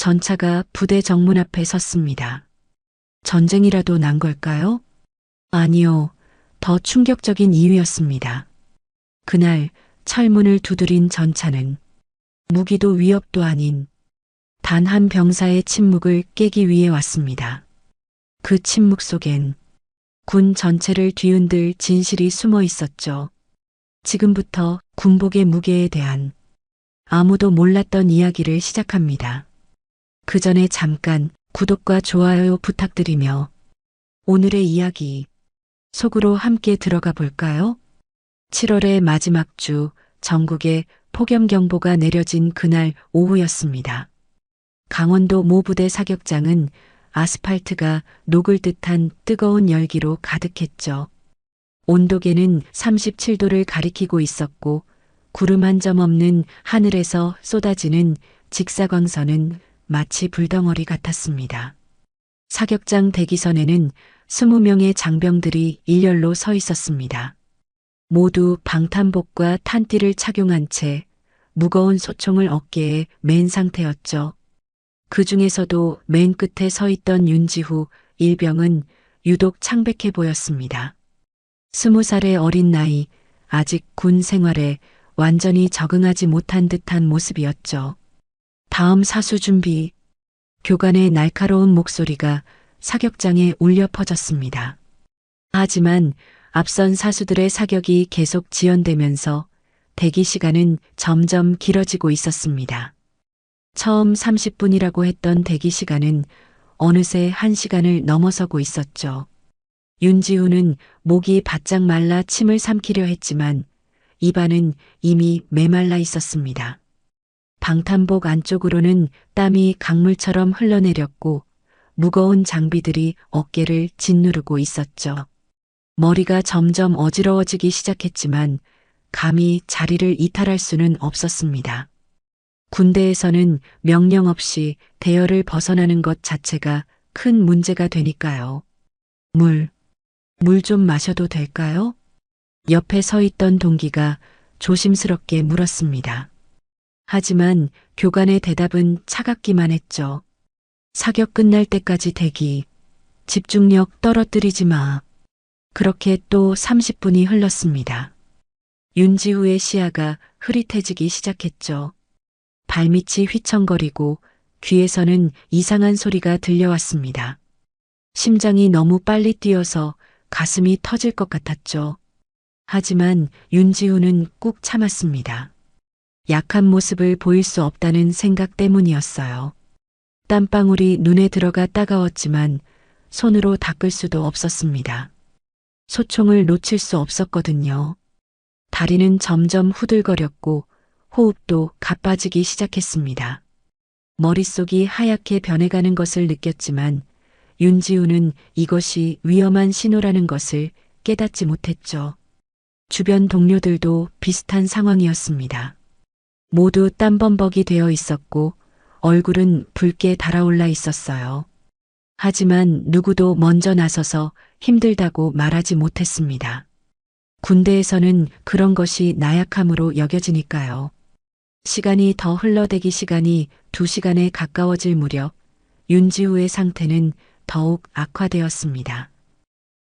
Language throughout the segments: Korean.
전차가 부대 정문 앞에 섰습니다. 전쟁이라도 난 걸까요? 아니요. 더 충격적인 이유였습니다. 그날 철문을 두드린 전차는 무기도 위협도 아닌 단 한 병사의 침묵을 깨기 위해 왔습니다. 그 침묵 속엔 군 전체를 뒤흔들 진실이 숨어 있었죠. 지금부터 군복의 무게에 대한 아무도 몰랐던 이야기를 시작합니다. 그 전에 잠깐 구독과 좋아요 부탁드리며 오늘의 이야기 속으로 함께 들어가 볼까요? 7월의 마지막 주 전국에 폭염경보가 내려진 그날 오후였습니다. 강원도 모 부대 사격장은 아스팔트가 녹을 듯한 뜨거운 열기로 가득했죠. 온도계는 37도를 가리키고 있었고 구름 한 점 없는 하늘에서 쏟아지는 직사광선은 마치 불덩어리 같았습니다. 사격장 대기선에는 20명의 장병들이 일렬로 서 있었습니다. 모두 방탄복과 탄띠를 착용한 채 무거운 소총을 어깨에 맨 상태였죠. 그 중에서도 맨 끝에 서 있던 윤지후 일병은 유독 창백해 보였습니다. 20살의 어린 나이, 아직 군 생활에 완전히 적응하지 못한 듯한 모습이었죠. 다음 사수 준비. 교관의 날카로운 목소리가 사격장에 울려 퍼졌습니다. 하지만 앞선 사수들의 사격이 계속 지연되면서 대기 시간은 점점 길어지고 있었습니다. 처음 30분이라고 했던 대기 시간은 어느새 1시간을 넘어서고 있었죠. 윤지우는 목이 바짝 말라 침을 삼키려 했지만 입안은 이미 메말라 있었습니다. 방탄복 안쪽으로는 땀이 강물처럼 흘러내렸고 무거운 장비들이 어깨를 짓누르고 있었죠. 머리가 점점 어지러워지기 시작했지만 감히 자리를 이탈할 수는 없었습니다. 군대에서는 명령 없이 대열을 벗어나는 것 자체가 큰 문제가 되니까요. 물 좀 마셔도 될까요? 옆에 서 있던 동기가 조심스럽게 물었습니다. 하지만 교관의 대답은 차갑기만 했죠. 사격 끝날 때까지 대기. 집중력 떨어뜨리지 마. 그렇게 또 30분이 흘렀습니다. 윤지후의 시야가 흐릿해지기 시작했죠. 발밑이 휘청거리고 귀에서는 이상한 소리가 들려왔습니다. 심장이 너무 빨리 뛰어서 가슴이 터질 것 같았죠. 하지만 윤지우는 꾹 참았습니다. 약한 모습을 보일 수 없다는 생각 때문이었어요. 땀방울이 눈에 들어가 따가웠지만 손으로 닦을 수도 없었습니다. 소총을 놓칠 수 없었거든요. 다리는 점점 후들거렸고 호흡도 가빠지기 시작했습니다. 머릿속이 하얗게 변해가는 것을 느꼈지만 윤지우는 이것이 위험한 신호라는 것을 깨닫지 못했죠. 주변 동료들도 비슷한 상황이었습니다. 모두 땀범벅이 되어 있었고 얼굴은 붉게 달아올라 있었어요. 하지만 누구도 먼저 나서서 힘들다고 말하지 못했습니다. 군대에서는 그런 것이 나약함으로 여겨지니까요. 시간이 더 흘러대기 시간이 2시간에 가까워질 무렵 윤지우의 상태는 더욱 악화되었습니다.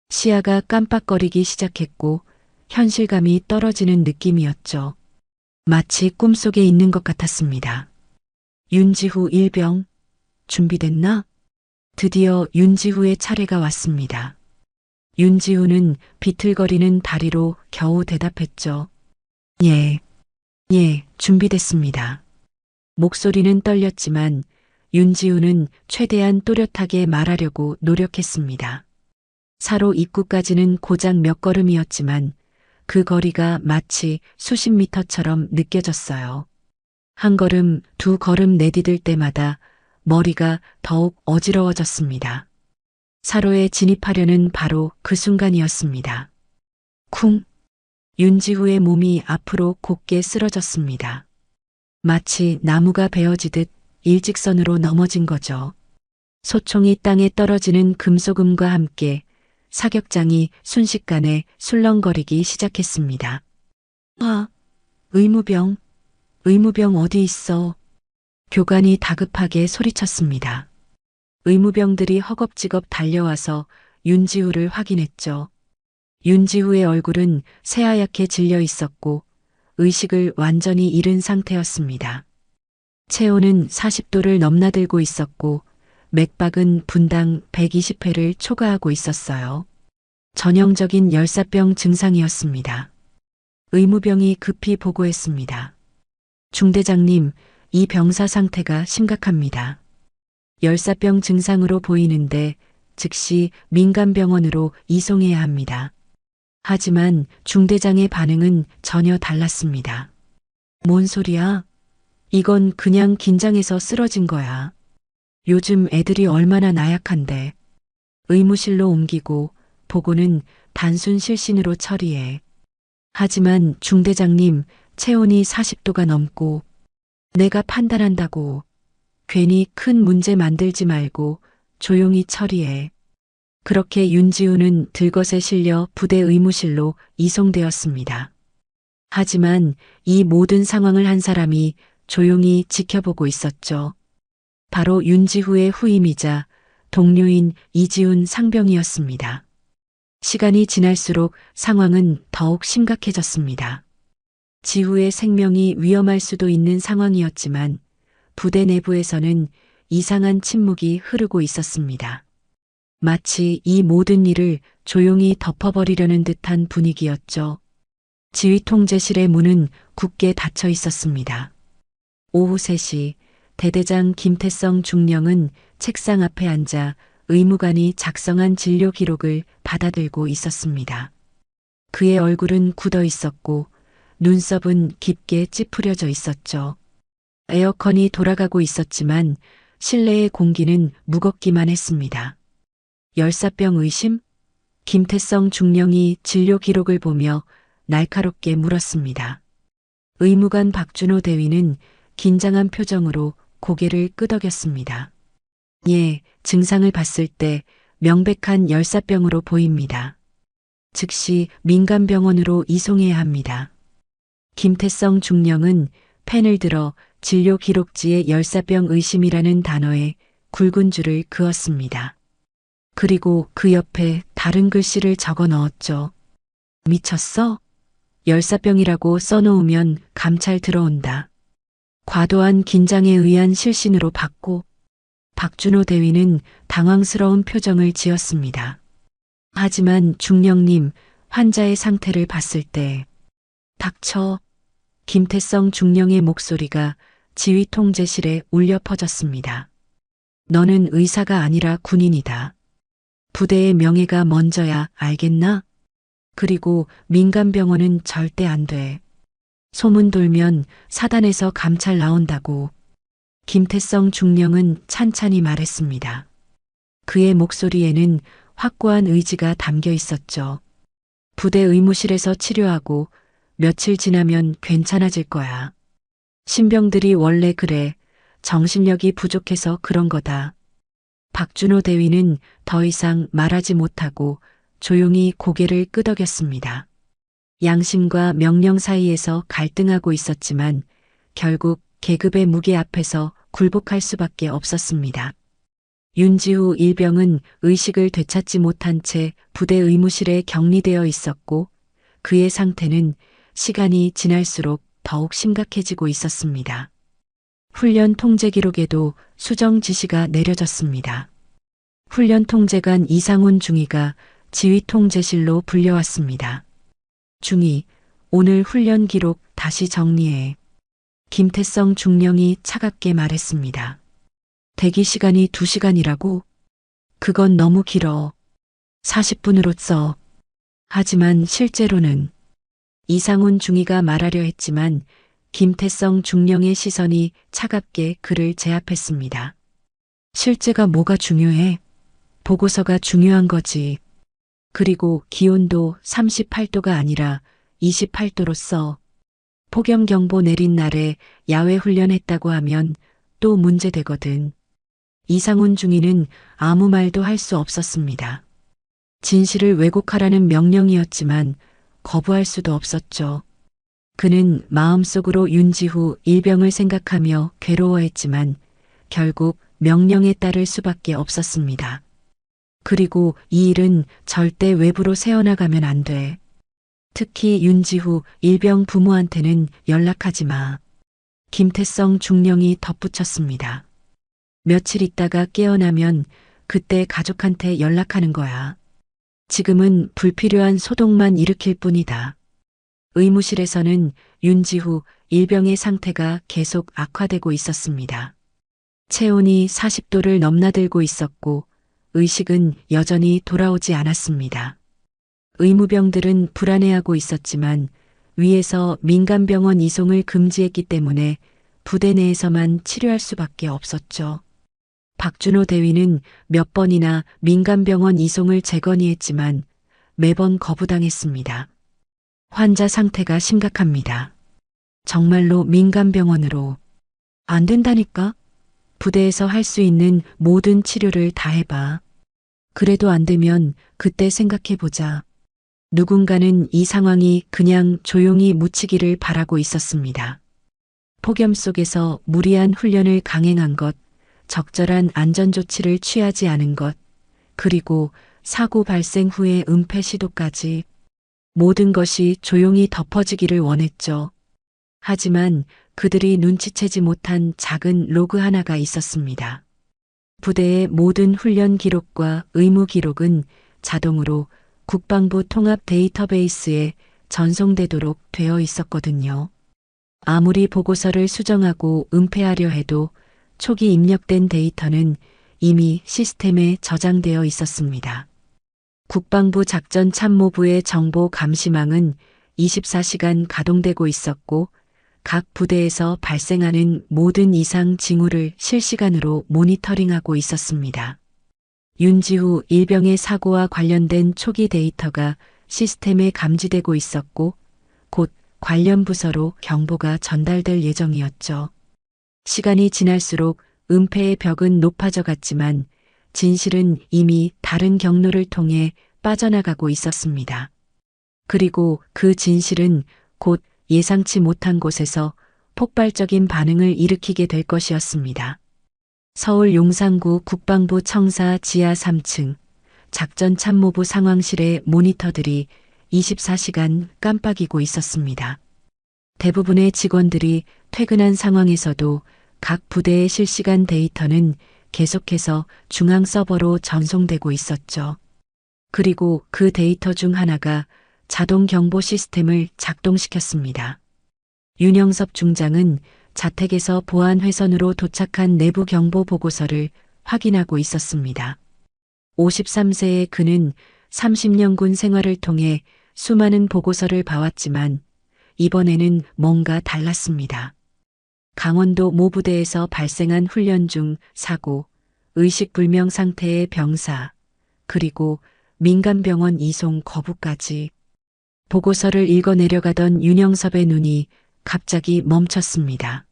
시야가 깜빡거리기 시작했고 현실감이 떨어지는 느낌이었죠. 마치 꿈속에 있는 것 같았습니다. 윤지후 일병, 준비됐나? 드디어 윤지후의 차례가 왔습니다. 윤지후는 비틀거리는 다리로 겨우 대답했죠. 예, 준비됐습니다. 목소리는 떨렸지만 윤지우는 최대한 또렷하게 말하려고 노력했습니다. 사로 입구까지는 고작 몇 걸음이었지만 그 거리가 마치 수십 미터처럼 느껴졌어요. 한 걸음, 2걸음 내디딜 때마다 머리가 더욱 어지러워졌습니다. 사로에 진입하려는 바로 그 순간이었습니다. 쿵! 윤지후의 몸이 앞으로 곧게 쓰러졌습니다. 마치 나무가 베어지듯 일직선으로 넘어진 거죠. 소총이 땅에 떨어지는 금소금과 함께 사격장이 순식간에 술렁거리기 시작했습니다. 의무병 어디 있어? 교관이 다급하게 소리쳤습니다. 의무병들이 허겁지겁 달려와서 윤지우를 확인했죠. 윤지우의 얼굴은 새하얗게 질려 있었고 의식을 완전히 잃은 상태였습니다. 체온은 40도를 넘나들고 있었고 맥박은 분당 120회를 초과하고 있었어요. 전형적인 열사병 증상이었습니다. 의무병이 급히 보고했습니다. 중대장님, 이 병사 상태가 심각합니다. 열사병 증상으로 보이는데 즉시 민간병원으로 이송해야 합니다. 하지만 중대장의 반응은 전혀 달랐습니다. 뭔 소리야? 이건 그냥 긴장해서 쓰러진 거야. 요즘 애들이 얼마나 나약한데. 의무실로 옮기고 보고는 단순 실신으로 처리해. 하지만 중대장님, 체온이 40도가 넘고 내가 판단한다고. 괜히 큰 문제 만들지 말고 조용히 처리해. 그렇게 윤지우는 들것에 실려 부대 의무실로 이송되었습니다. 하지만 이 모든 상황을 한 사람이 조용히 지켜보고 있었죠. 바로 윤지후의 후임이자 동료인 이지훈 상병이었습니다. 시간이 지날수록 상황은 더욱 심각해졌습니다. 지후의 생명이 위험할 수도 있는 상황이었지만 부대 내부에서는 이상한 침묵이 흐르고 있었습니다. 마치 이 모든 일을 조용히 덮어버리려는 듯한 분위기였죠. 지휘통제실의 문은 굳게 닫혀 있었습니다. 오후 3시 대대장 김태성 중령은 책상 앞에 앉아 의무관이 작성한 진료 기록을 받아들고 있었습니다. 그의 얼굴은 굳어 있었고 눈썹은 깊게 찌푸려져 있었죠. 에어컨이 돌아가고 있었지만 실내의 공기는 무겁기만 했습니다. 열사병 의심? 김태성 중령이 진료 기록을 보며 날카롭게 물었습니다. 의무관 박준호 대위는 긴장한 표정으로 고개를 끄덕였습니다. 예, 증상을 봤을 때 명백한 열사병으로 보입니다. 즉시 민간병원으로 이송해야 합니다. 김태성 중령은 펜을 들어 진료 기록지에 열사병 의심이라는 단어에 굵은 줄을 그었습니다. 그리고 그 옆에 다른 글씨를 적어 넣었죠. 미쳤어? 열사병이라고 써놓으면 감찰 들어온다. 과도한 긴장에 의한 실신으로 받고 박준호 대위는 당황스러운 표정을 지었습니다. 하지만 중령님, 환자의 상태를 봤을 때 닥쳐. 김태성 중령의 목소리가 지휘통제실에 울려 퍼졌습니다. 너는 의사가 아니라 군인이다. 부대의 명예가 먼저야, 알겠나? 그리고 민간병원은 절대 안 돼. 소문 돌면 사단에서 감찰 나온다고. 김태성 중령은 찬찬히 말했습니다. 그의 목소리에는 확고한 의지가 담겨 있었죠. 부대 의무실에서 치료하고 며칠 지나면 괜찮아질 거야. 신병들이 원래 그래. 정신력이 부족해서 그런 거다. 박준호 대위는 더 이상 말하지 못하고 조용히 고개를 끄덕였습니다. 양심과 명령 사이에서 갈등하고 있었지만 결국 계급의 무게 앞에서 굴복할 수밖에 없었습니다. 윤지후 일병은 의식을 되찾지 못한 채 부대 의무실에 격리되어 있었고 그의 상태는 시간이 지날수록 더욱 심각해지고 있었습니다. 훈련 통제 기록에도 수정 지시가 내려졌습니다. 훈련 통제관 이상훈 중위가 지휘 통제실로 불려왔습니다. 중위, 오늘 훈련 기록 다시 정리해. 김태성 중령이 차갑게 말했습니다. 대기 시간이 2시간이라고? 그건 너무 길어. 40분으로 써. 하지만 실제로는 이상훈 중위가 말하려 했지만 김태성 중령의 시선이 차갑게 그를 제압했습니다. 실제가 뭐가 중요해? 보고서가 중요한 거지. 그리고 기온도 38도가 아니라 28도로 써. 폭염경보 내린 날에 야외 훈련했다고 하면 또 문제되거든. 이상훈 중위는 아무 말도 할 수 없었습니다. 진실을 왜곡하라는 명령이었지만 거부할 수도 없었죠. 그는 마음속으로 윤지후 일병을 생각하며 괴로워했지만 결국 명령에 따를 수밖에 없었습니다. 그리고 이 일은 절대 외부로 새어나가면 안 돼. 특히 윤지후 일병 부모한테는 연락하지 마. 김태성 중령이 덧붙였습니다. 며칠 있다가 깨어나면 그때 가족한테 연락하는 거야. 지금은 불필요한 소동만 일으킬 뿐이다. 의무실에서는 윤지후 일병의 상태가 계속 악화되고 있었습니다. 체온이 40도를 넘나들고 있었고 의식은 여전히 돌아오지 않았습니다. 의무병들은 불안해하고 있었지만 위에서 민간병원 이송을 금지했기 때문에 부대 내에서만 치료할 수밖에 없었죠. 박준호 대위는 몇 번이나 민간병원 이송을 재건의했지만 매번 거부당했습니다. 환자 상태가 심각합니다. 정말로 민간병원으로. 안 된다니까? 부대에서 할 수 있는 모든 치료를 다 해봐. 그래도 안 되면 그때 생각해보자. 누군가는 이 상황이 그냥 조용히 묻히기를 바라고 있었습니다. 폭염 속에서 무리한 훈련을 강행한 것, 적절한 안전조치를 취하지 않은 것, 그리고 사고 발생 후의 은폐 시도까지 모든 것이 조용히 덮어지기를 원했죠. 하지만 그들이 눈치채지 못한 작은 로그 하나가 있었습니다. 부대의 모든 훈련 기록과 의무 기록은 자동으로 국방부 통합 데이터베이스에 전송되도록 되어 있었거든요. 아무리 보고서를 수정하고 은폐하려 해도 초기 입력된 데이터는 이미 시스템에 저장되어 있었습니다. 국방부 작전참모부의 정보 감시망은 24시간 가동되고 있었고 각 부대에서 발생하는 모든 이상 징후를 실시간으로 모니터링하고 있었습니다. 윤지후 일병의 사고와 관련된 초기 데이터가 시스템에 감지되고 있었고 곧 관련 부서로 경보가 전달될 예정이었죠. 시간이 지날수록 은폐의 벽은 높아져 갔지만 진실은 이미 다른 경로를 통해 빠져나가고 있었습니다. 그리고 그 진실은 곧 예상치 못한 곳에서 폭발적인 반응을 일으키게 될 것이었습니다. 서울 용산구 국방부 청사 지하 3층 작전참모부 상황실의 모니터들이 24시간 깜빡이고 있었습니다. 대부분의 직원들이 퇴근한 상황에서도 각 부대의 실시간 데이터는 계속해서 중앙 서버로 전송되고 있었죠. 그리고 그 데이터 중 하나가 자동 경보 시스템을 작동시켰습니다. 윤영섭 중장은 자택에서 보안 회선으로 도착한 내부 경보 보고서를 확인하고 있었습니다. 53세의 그는 30년 군 생활을 통해 수많은 보고서를 봐왔지만 이번에는 뭔가 달랐습니다. 강원도 모 부대에서 발생한 훈련 중 사고, 의식불명 상태의 병사, 그리고 민간병원 이송 거부까지. 보고서를 읽어 내려가던 윤영섭의 눈이 갑자기 멈췄습니다.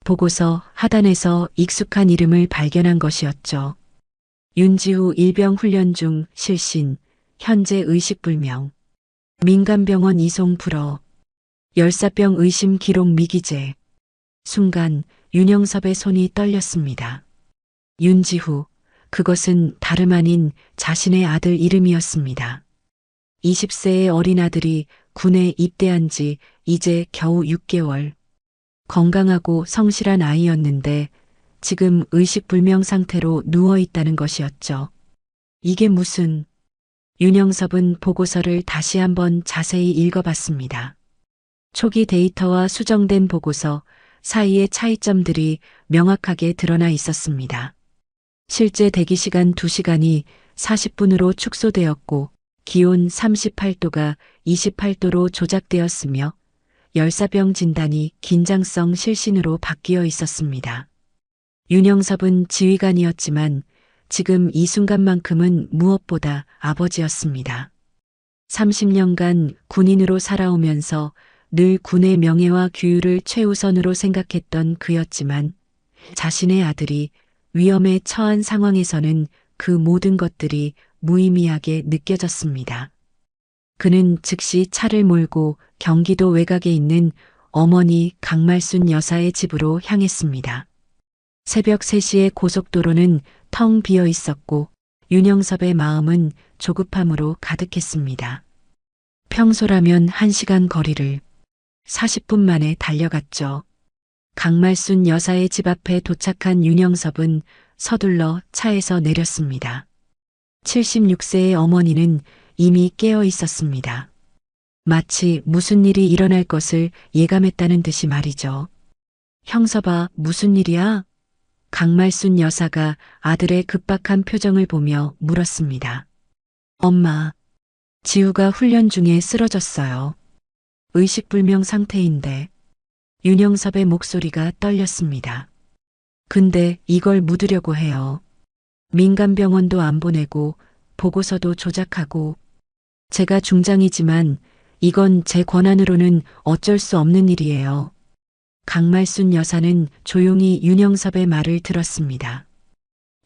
보고서 하단에서 익숙한 이름을 발견한 것이었죠. 윤지후 일병 훈련 중 실신, 현재 의식불명. 민간병원 이송 불허. 열사병 의심 기록 미기재. 순간 윤영섭의 손이 떨렸습니다. 윤지후, 그것은 다름 아닌 자신의 아들 이름이었습니다. 20세의 어린 아들이 군에 입대한 지 이제 겨우 6개월. 건강하고 성실한 아이였는데 지금 의식불명 상태로 누워 있다는 것이었죠. 이게 무슨... 윤영섭은 보고서를 다시 한번 자세히 읽어봤습니다. 초기 데이터와 수정된 보고서 사이의 차이점들이 명확하게 드러나 있었습니다. 실제 대기시간 2시간이 40분으로 축소되었고 기온 38도가 28도로 조작되었으며 열사병 진단이 긴장성 실신으로 바뀌어 있었습니다. 윤영섭은 지휘관이었지만 지금 이 순간만큼은 무엇보다 아버지였습니다. 30년간 군인으로 살아오면서 늘 군의 명예와 규율을 최우선으로 생각했던 그였지만 자신의 아들이 위험에 처한 상황에서는 그 모든 것들이 무의미하게 느껴졌습니다. 그는 즉시 차를 몰고 경기도 외곽에 있는 어머니 강말순 여사의 집으로 향했습니다. 새벽 3시에 고속도로는 텅 비어 있었고 윤영섭의 마음은 조급함으로 가득했습니다. 평소라면 1시간 거리를 40분 만에 달려갔죠. 강말순 여사의 집 앞에 도착한 윤영섭은 서둘러 차에서 내렸습니다. 76세의 어머니는 이미 깨어 있었습니다. 마치 무슨 일이 일어날 것을 예감했다는 듯이 말이죠. 형섭아, 무슨 일이야? 강말순 여사가 아들의 급박한 표정을 보며 물었습니다. 엄마, 지우가 훈련 중에 쓰러졌어요. 의식불명 상태인데. 윤영섭의 목소리가 떨렸습니다. 근데 이걸 묻으려고 해요. 민간병원도 안 보내고 보고서도 조작하고. 제가 중장이지만 이건 제 권한으로는 어쩔 수 없는 일이에요. 강말순 여사는 조용히 윤영섭의 말을 들었습니다.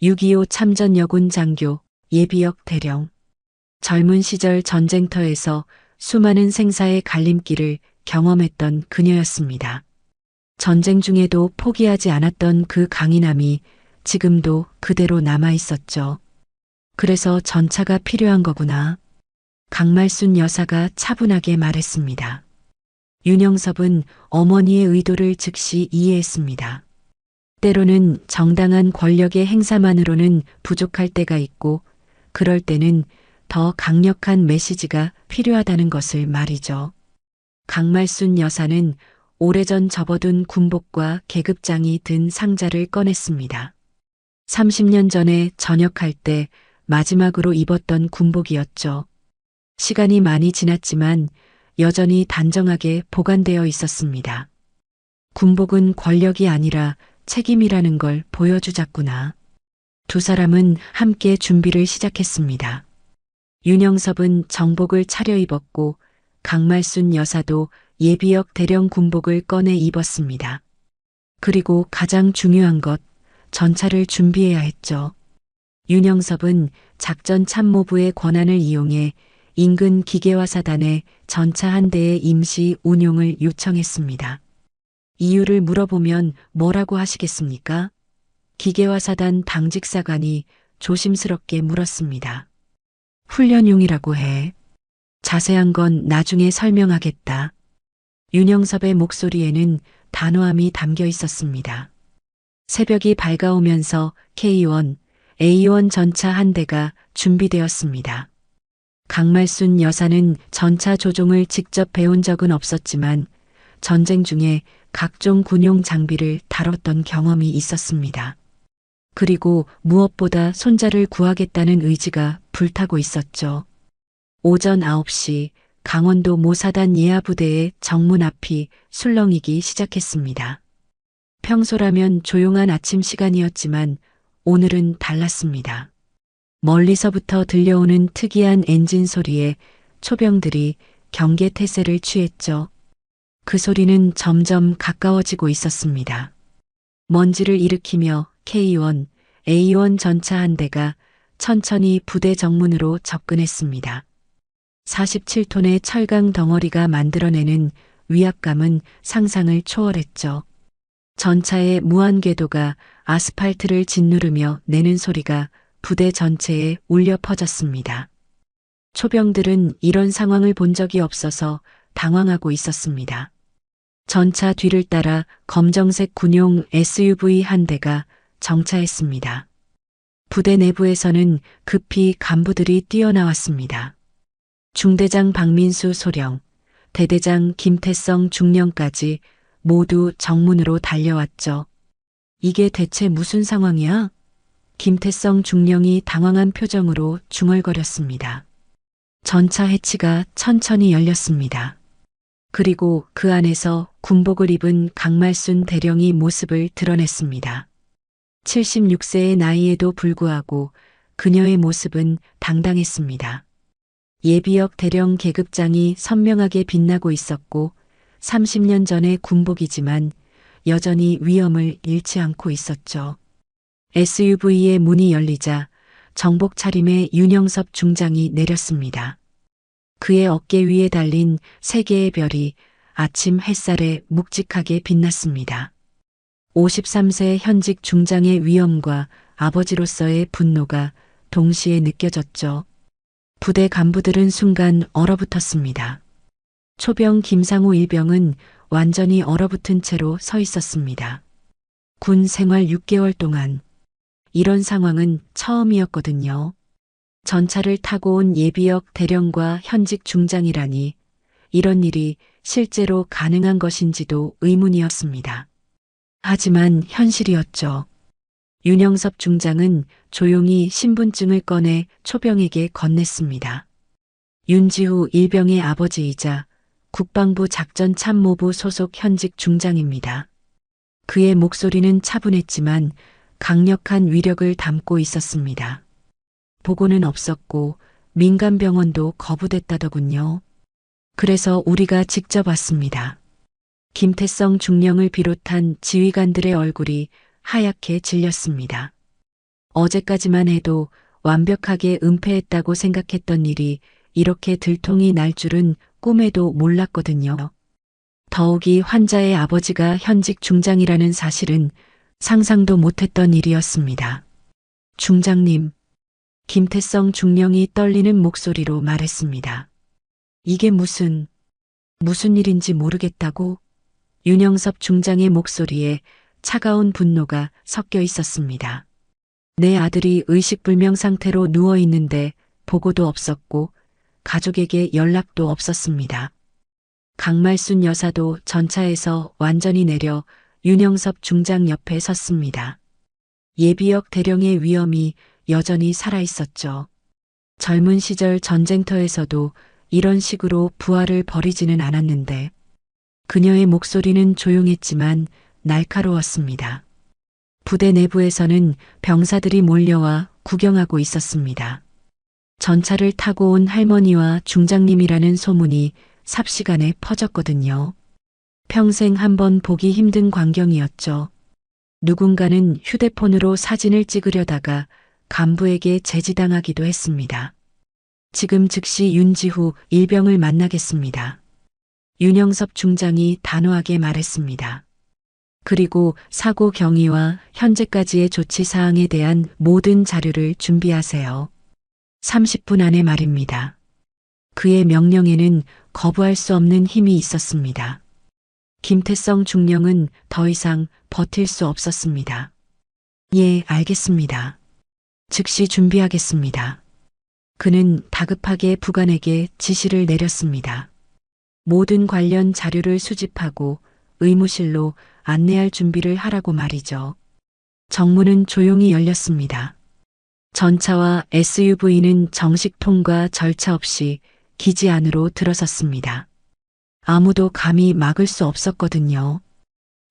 6.25 참전 여군 장교, 예비역 대령. 젊은 시절 전쟁터에서 수많은 생사의 갈림길을 경험했던 그녀였습니다. 전쟁 중에도 포기하지 않았던 그 강인함이 지금도 그대로 남아 있었죠. 그래서 전차가 필요한 거구나. 강말순 여사가 차분하게 말했습니다. 윤영섭은 어머니의 의도를 즉시 이해했습니다. 때로는 정당한 권력의 행사만으로는 부족할 때가 있고 그럴 때는 더 강력한 메시지가 필요하다는 것을 말이죠. 강말순 여사는 오래전 접어둔 군복과 계급장이 든 상자를 꺼냈습니다. 30년 전에 전역할 때 마지막으로 입었던 군복이었죠. 시간이 많이 지났지만 여전히 단정하게 보관되어 있었습니다. 군복은 권력이 아니라 책임이라는 걸 보여주자꾸나. 두 사람은 함께 준비를 시작했습니다. 윤영섭은 정복을 차려입었고 강말순 여사도 예비역 대령 군복을 꺼내 입었습니다. 그리고 가장 중요한 것, 전차를 준비해야 했죠. 윤영섭은 작전 참모부의 권한을 이용해 인근 기계화사단에 전차 한 대의 임시 운용을 요청했습니다. 이유를 물어보면 뭐라고 하시겠습니까? 기계화사단 당직사관이 조심스럽게 물었습니다. 훈련용이라고 해. 자세한 건 나중에 설명하겠다. 윤영섭의 목소리에는 단호함이 담겨 있었습니다. 새벽이 밝아오면서 K1, A1 전차 한 대가 준비되었습니다. 강말순 여사는 전차 조종을 직접 배운 적은 없었지만 전쟁 중에 각종 군용 장비를 다뤘던 경험이 있었습니다. 그리고 무엇보다 손자를 구하겠다는 의지가 불타고 있었죠. 오전 9시 강원도 모사단 예하부대의 정문 앞이 술렁이기 시작했습니다. 평소라면 조용한 아침 시간이었지만 오늘은 달랐습니다. 멀리서부터 들려오는 특이한 엔진 소리에 초병들이 경계 태세를 취했죠. 그 소리는 점점 가까워지고 있었습니다. 먼지를 일으키며 K1, A1 전차 한 대가 천천히 부대 정문으로 접근했습니다. 47톤의 철강 덩어리가 만들어내는 위압감은 상상을 초월했죠. 전차의 무한 궤도가 아스팔트를 짓누르며 내는 소리가 부대 전체에 울려 퍼졌습니다. 초병들은 이런 상황을 본 적이 없어서 당황하고 있었습니다. 전차 뒤를 따라 검정색 군용 SUV 한 대가 정차했습니다. 부대 내부에서는 급히 간부들이 뛰어나왔습니다. 중대장 박민수 소령, 대대장 김태성 중령까지 모두 정문으로 달려왔죠. 이게 대체 무슨 상황이야? 김태성 중령이 당황한 표정으로 중얼거렸습니다. 전차 해치가 천천히 열렸습니다. 그리고 그 안에서 군복을 입은 강말순 대령이 모습을 드러냈습니다. 76세의 나이에도 불구하고 그녀의 모습은 당당했습니다. 예비역 대령 계급장이 선명하게 빛나고 있었고 30년 전의 군복이지만 여전히 위엄을 잃지 않고 있었죠. SUV의 문이 열리자 정복 차림의 윤영섭 중장이 내렸습니다. 그의 어깨 위에 달린 세 개의 별이 아침 햇살에 묵직하게 빛났습니다. 53세 현직 중장의 위엄과 아버지로서의 분노가 동시에 느껴졌죠. 부대 간부들은 순간 얼어붙었습니다. 초병 김상우 일병은 완전히 얼어붙은 채로 서 있었습니다. 군 생활 6개월 동안 이런 상황은 처음이었거든요. 전차를 타고 온 예비역 대령과 현직 중장이라니 이런 일이 실제로 가능한 것인지도 의문이었습니다. 하지만 현실이었죠. 윤영섭 중장은 조용히 신분증을 꺼내 초병에게 건넸습니다. 윤지후 일병의 아버지이자 국방부 작전참모부 소속 현직 중장입니다. 그의 목소리는 차분했지만 강력한 위력을 담고 있었습니다. 보고는 없었고 민간병원도 거부됐다더군요. 그래서 우리가 직접 왔습니다. 김태성 중령을 비롯한 지휘관들의 얼굴이 하얗게 질렸습니다. 어제까지만 해도 완벽하게 은폐했다고 생각했던 일이 이렇게 들통이 날 줄은 꿈에도 몰랐거든요. 더욱이 환자의 아버지가 현직 중장이라는 사실은 상상도 못했던 일이었습니다. 중장님, 김태성 중령이 떨리는 목소리로 말했습니다. 이게 무슨 일인지 모르겠다고? 윤영섭 중장의 목소리에 차가운 분노가 섞여 있었습니다. 내 아들이 의식불명 상태로 누워 있는데 보고도 없었고 가족에게 연락도 없었습니다. 강말순 여사도 전차에서 완전히 내려 윤영섭 중장 옆에 섰습니다. 예비역 대령의 위엄이 여전히 살아있었죠. 젊은 시절 전쟁터에서도 이런 식으로 부하를 버리지는 않았는데 그녀의 목소리는 조용했지만 날카로웠습니다. 부대 내부에서는 병사들이 몰려와 구경하고 있었습니다. 전차를 타고 온 할머니와 중장님이라는 소문이 삽시간에 퍼졌거든요. 평생 한번 보기 힘든 광경이었죠. 누군가는 휴대폰으로 사진을 찍으려다가 간부에게 제지당하기도 했습니다. 지금 즉시 윤지후 일병을 만나겠습니다. 윤영섭 중장이 단호하게 말했습니다. 그리고 사고 경위와 현재까지의 조치 사항에 대한 모든 자료를 준비하세요. 30분 안에 말입니다. 그의 명령에는 거부할 수 없는 힘이 있었습니다. 김태성 중령은 더 이상 버틸 수 없었습니다. 예, 알겠습니다. 즉시 준비하겠습니다. 그는 다급하게 부관에게 지시를 내렸습니다. 모든 관련 자료를 수집하고 의무실로 안내할 준비를 하라고 말이죠. 정문은 조용히 열렸습니다. 전차와 SUV는 정식 통과 절차 없이 기지 안으로 들어섰습니다. 아무도 감히 막을 수 없었거든요.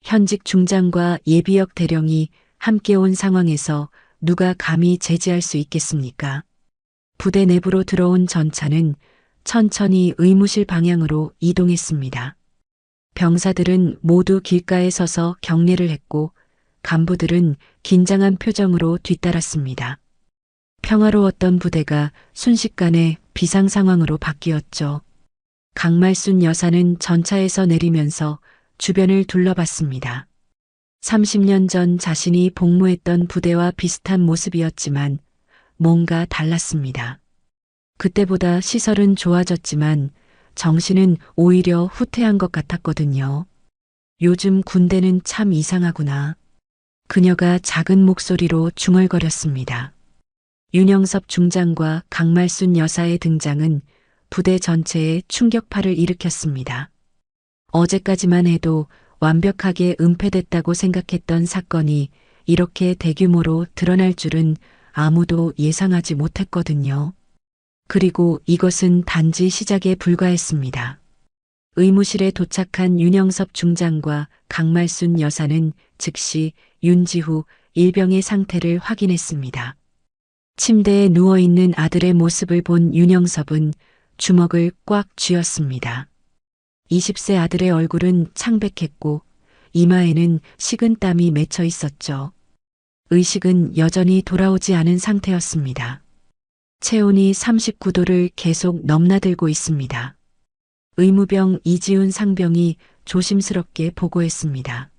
현직 중장과 예비역 대령이 함께 온 상황에서 누가 감히 제지할 수 있겠습니까? 부대 내부로 들어온 전차는 천천히 의무실 방향으로 이동했습니다. 병사들은 모두 길가에 서서 경례를 했고 간부들은 긴장한 표정으로 뒤따랐습니다. 평화로웠던 부대가 순식간에 비상 상황으로 바뀌었죠. 강말순 여사는 전차에서 내리면서 주변을 둘러봤습니다. 30년 전 자신이 복무했던 부대와 비슷한 모습이었지만 뭔가 달랐습니다. 그때보다 시설은 좋아졌지만 정신은 오히려 후퇴한 것 같았거든요. 요즘 군대는 참 이상하구나. 그녀가 작은 목소리로 중얼거렸습니다. 윤영섭 중장과 강말순 여사의 등장은 부대 전체에 충격파를 일으켰습니다. 어제까지만 해도 완벽하게 은폐됐다고 생각했던 사건이 이렇게 대규모로 드러날 줄은 아무도 예상하지 못했거든요. 그리고 이것은 단지 시작에 불과했습니다. 의무실에 도착한 윤영섭 중장과 강말순 여사는 즉시 윤지후 일병의 상태를 확인했습니다. 침대에 누워있는 아들의 모습을 본 윤영섭은 주먹을 꽉 쥐었습니다. 20세 아들의 얼굴은 창백했고 이마에는 식은 땀이 맺혀 있었죠. 의식은 여전히 돌아오지 않은 상태였습니다. 체온이 39도를 계속 넘나들고 있습니다. 의무병 이지훈 상병이 조심스럽게 보고했습니다.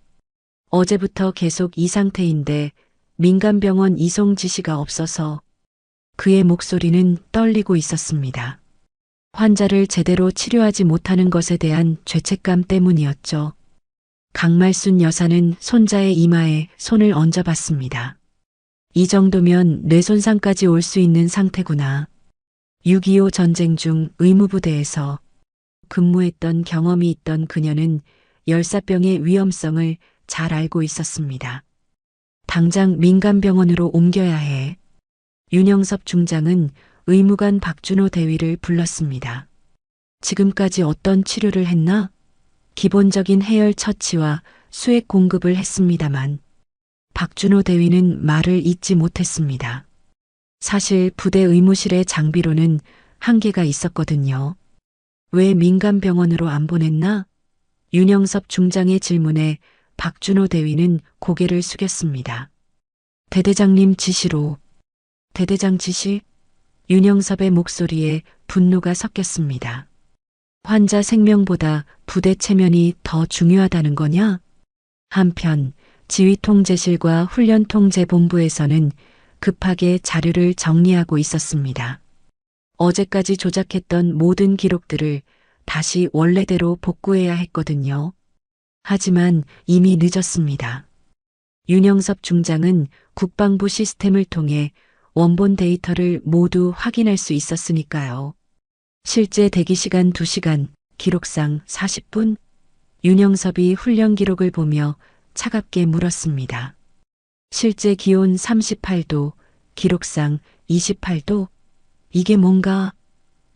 어제부터 계속 이 상태인데 민간병원 이송 지시가 없어서 그의 목소리는 떨리고 있었습니다. 환자를 제대로 치료하지 못하는 것에 대한 죄책감 때문이었죠. 강말순 여사는 손자의 이마에 손을 얹어봤습니다. 이 정도면 뇌손상까지 올 수 있는 상태구나. 6.25 전쟁 중 의무부대에서 근무했던 경험이 있던 그녀는 열사병의 위험성을 잘 알고 있었습니다. 당장 민간병원으로 옮겨야 해. 윤영섭 중장은 의무관 박준호 대위를 불렀습니다. 지금까지 어떤 치료를 했나? 기본적인 해열 처치와 수액 공급을 했습니다만 박준호 대위는 말을 잇지 못했습니다. 사실 부대 의무실의 장비로는 한계가 있었거든요. 왜 민간병원으로 안 보냈나? 윤영섭 중장의 질문에 박준호 대위는 고개를 숙였습니다. 대대장님 지시로. 대대장 지시? 윤영섭의 목소리에 분노가 섞였습니다. 환자 생명보다 부대 체면이 더 중요하다는 거냐? 한편 지휘통제실과 훈련통제본부에서는 급하게 자료를 정리하고 있었습니다. 어제까지 조작했던 모든 기록들을 다시 원래대로 복구해야 했거든요. 하지만 이미 늦었습니다. 윤영섭 중장은 국방부 시스템을 통해 원본 데이터를 모두 확인할 수 있었으니까요. 실제 대기시간 2시간, 기록상 40분? 윤영섭이 훈련 기록을 보며 차갑게 물었습니다. 실제 기온 38도, 기록상 28도? 이게 뭔가?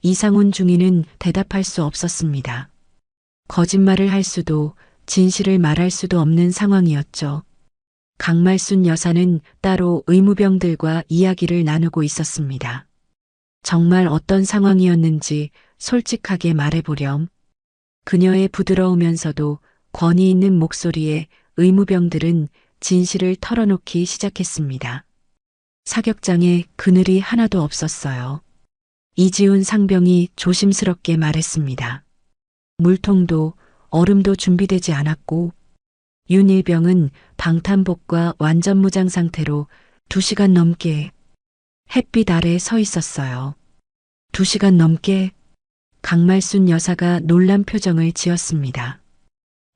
이상훈 중위는 대답할 수 없었습니다. 거짓말을 할 수도 진실을 말할 수도 없는 상황이었죠. 강말순 여사는 따로 의무병들과 이야기를 나누고 있었습니다. 정말 어떤 상황이었는지 솔직하게 말해보렴. 그녀의 부드러우면서도 권위 있는 목소리에 의무병들은 진실을 털어놓기 시작했습니다. 사격장에 그늘이 하나도 없었어요. 이지훈 상병이 조심스럽게 말했습니다. 물통도 얼음도 준비되지 않았고 윤일병은 방탄복과 완전 무장 상태로 2시간 넘게 햇빛 아래 서 있었어요. 2시간 넘게 강말순 여사가 놀란 표정을 지었습니다.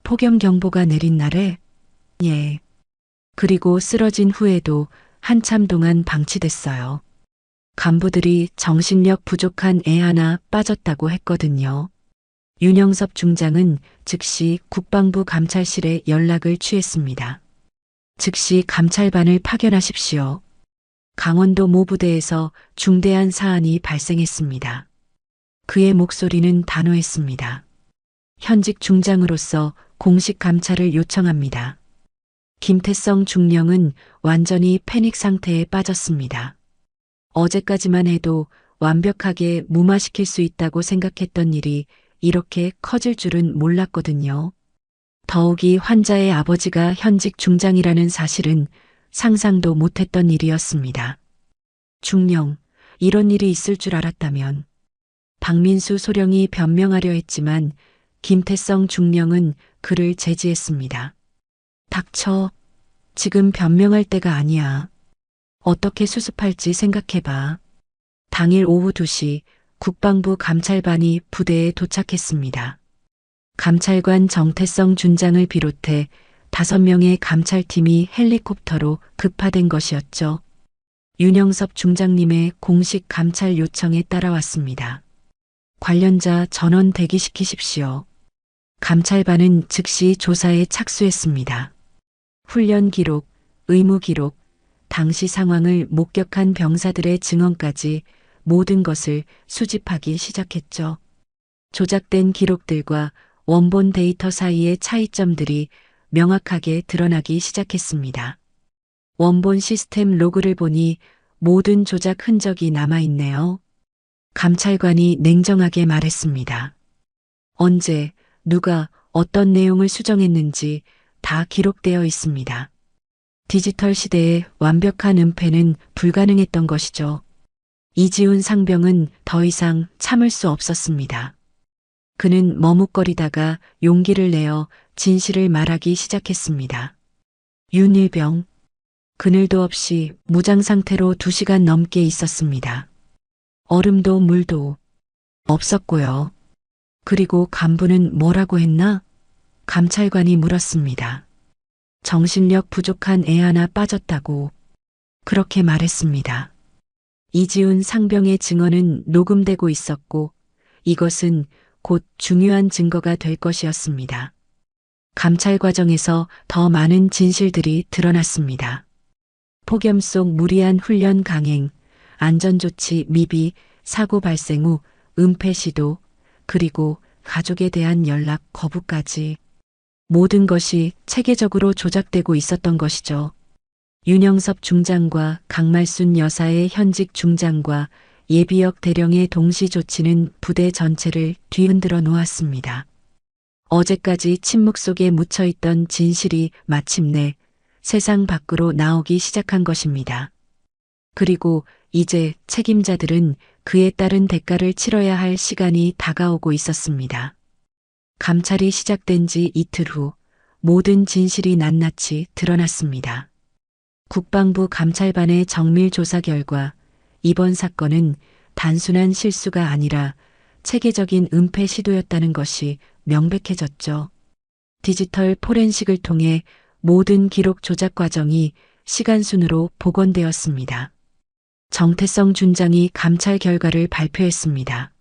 폭염경보가 내린 날에? 예. 그리고 쓰러진 후에도 한참 동안 방치됐어요. 간부들이 정신력 부족한 애 하나 빠졌다고 했거든요. 윤영섭 중장은 즉시 국방부 감찰실에 연락을 취했습니다. 즉시 감찰반을 파견하십시오. 강원도 모부대에서 중대한 사안이 발생했습니다. 그의 목소리는 단호했습니다. 현직 중장으로서 공식 감찰을 요청합니다. 김태성 중령은 완전히 패닉 상태에 빠졌습니다. 어제까지만 해도 완벽하게 무마시킬 수 있다고 생각했던 일이 이렇게 커질 줄은 몰랐거든요. 더욱이 환자의 아버지가 현직 중장이라는 사실은 상상도 못했던 일이었습니다. 중령, 이런 일이 있을 줄 알았다면. 박민수 소령이 변명하려 했지만 김태성 중령은 그를 제지했습니다. 닥쳐. 지금 변명할 때가 아니야. 어떻게 수습할지 생각해봐. 당일 오후 2시 국방부 감찰반이 부대에 도착했습니다. 감찰관 정태성 준장을 비롯해 5명의 감찰팀이 헬리콥터로 급파된 것이었죠. 윤영섭 중장님의 공식 감찰 요청에 따라왔습니다. 관련자 전원 대기시키십시오. 감찰반은 즉시 조사에 착수했습니다. 훈련 기록, 의무 기록, 당시 상황을 목격한 병사들의 증언까지 모든 것을 수집하기 시작했죠. 조작된 기록들과 원본 데이터 사이의 차이점들이 명확하게 드러나기 시작했습니다. 원본 시스템 로그를 보니 모든 조작 흔적이 남아있네요. 감찰관이 냉정하게 말했습니다. 언제, 누가 어떤 내용을 수정했는지 다 기록되어 있습니다. 디지털 시대에 완벽한 은폐는 불가능했던 것이죠. 이지훈 상병은 더 이상 참을 수 없었습니다. 그는 머뭇거리다가 용기를 내어 진실을 말하기 시작했습니다. 윤일병. 그늘도 없이 무장 상태로 2시간 넘게 있었습니다. 얼음도 물도 없었고요. 그리고 간부는 뭐라고 했나? 감찰관이 물었습니다. 정신력 부족한 애 하나 빠졌다고 그렇게 말했습니다. 이지훈 상병의 증언은 녹음되고 있었고 이것은 곧 중요한 증거가 될 것이었습니다. 감찰 과정에서 더 많은 진실들이 드러났습니다. 폭염 속 무리한 훈련 강행, 안전조치 미비, 사고 발생 후 은폐 시도, 그리고 가족에 대한 연락 거부까지 모든 것이 체계적으로 조작되고 있었던 것이죠. 윤영섭 중장과 강말순 여사의 현직 중장과 예비역 대령의 동시 조치는 부대 전체를 뒤흔들어 놓았습니다. 어제까지 침묵 속에 묻혀있던 진실이 마침내 세상 밖으로 나오기 시작한 것입니다. 그리고 이제 책임자들은 그에 따른 대가를 치러야 할 시간이 다가오고 있었습니다. 감찰이 시작된 지 이틀 후 모든 진실이 낱낱이 드러났습니다. 국방부 감찰반의 정밀 조사 결과 이번 사건은 단순한 실수가 아니라 체계적인 은폐 시도였다는 것이 명백해졌죠. 디지털 포렌식을 통해 모든 기록 조작 과정이 시간순으로 복원되었습니다. 정태성 준장이 감찰 결과를 발표했습니다.